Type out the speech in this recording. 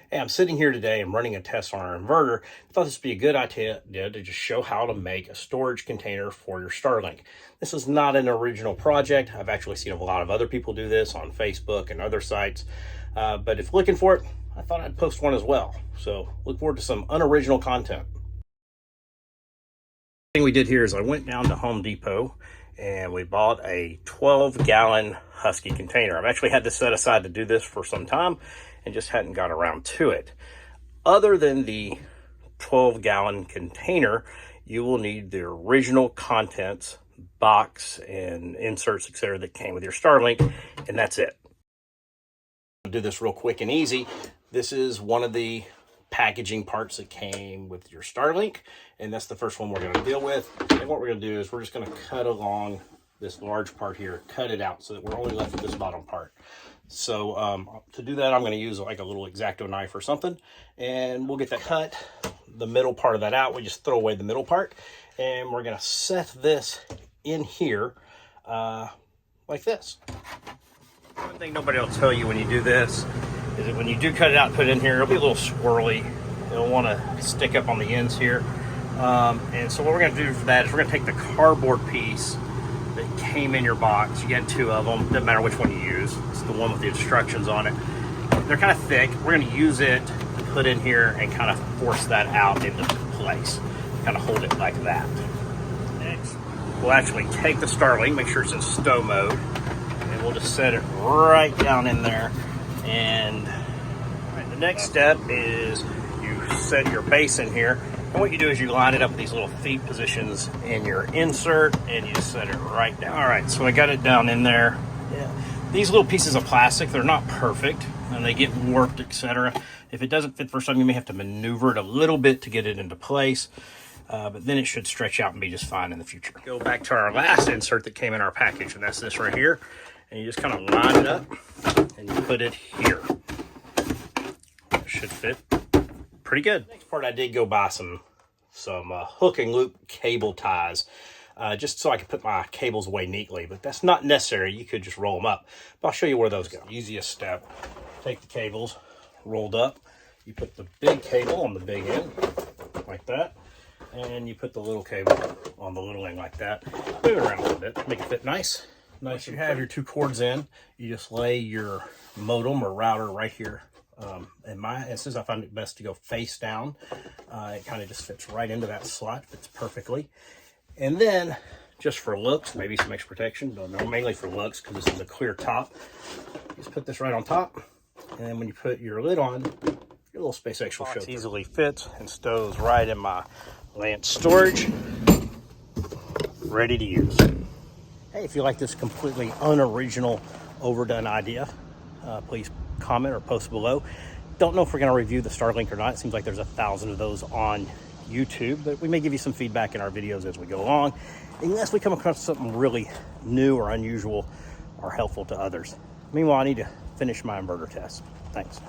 Hey, I'm sitting here today and running a test on our inverter. I thought this would be a good idea to just show how to make a storage container for your Starlink. This is not an original project. I've actually seen a lot of other people do this on Facebook and other sites. But if looking for it, I thought I'd post one as well. So look forward to some unoriginal content. The thing we did here is I went down to Home Depot and we bought a 12-gallon Husky container. I've actually had this set aside to do this for some time and just hadn't got around to it. Other than the 12-gallon container, you will need the original contents box and inserts, etc., that came with your Starlink, and that's it. I'll do this real quick and easy. This is one of the packaging parts that came with your Starlink, and that's the first one we're going to deal with. And what we're going to do is we're just going to cut along this large part here, cut it out so that we're only left with this bottom part. So to do that, I'm going to use like a little X-Acto knife or something, and we'll get that cut, the middle part of that out. We just throw away the middle part, and we're going to set this in here like this. One thing nobody will tell you when you do this is that when you do cut it out and put it in here, it'll be a little swirly. It'll want to stick up on the ends here. And so what we're going to do for that is we're going to take the cardboard piece that came in your box. You get two of them, doesn't matter which one you use. It's the one with the instructions on it. They're kind of thick. We're going to use it to put in here and kind of force that out into place. Kind of hold it like that. Next, we'll actually take the Starlink, make sure it's in stow mode, and we'll just set it right down in there. And the next step is you set your base in here. And what you do is you line it up with these little feet positions in your insert, and you just set it right down. All right, so I got it down in there. Yeah. These little pieces of plastic, they're not perfect, and they get warped, etc. If it doesn't fit for some, you may have to maneuver it a little bit to get it into place, but then it should stretch out and be just fine in the future. Go back to our last insert that came in our package, and that's this right here. And you just kind of line it up, and you put it here. It should fit pretty good. Next part, I did go buy some hook and loop cable ties, just so I could put my cables away neatly, but that's not necessary. You could just roll them up, but I'll show you where those go. Easiest step, take the cables rolled up, you put the big cable on the big end like that, and you put the little cable on the little end like that. Move it around a little bit, make it fit nice. Once you have your two cords in, you just lay your modem or router right here. In my instance, I find it best to go face down. It kind of just fits right into that slot, fits perfectly. And then, just for looks, maybe some extra protection, but no, mainly for looks, because this is a clear top. You just put this right on top, and then when you put your lid on, your little SpaceX will show through. Easily fits and stows right in my Lance storage, ready to use. Hey, if you like this completely unoriginal, overdone idea, please comment or post below. Don't know if we're going to review the Starlink or not. It seems like there's 1,000 of those on YouTube, but we may give you some feedback in our videos as we go along, unless we come across something really new or unusual or helpful to others. Meanwhile, I need to finish my inverter test. Thanks.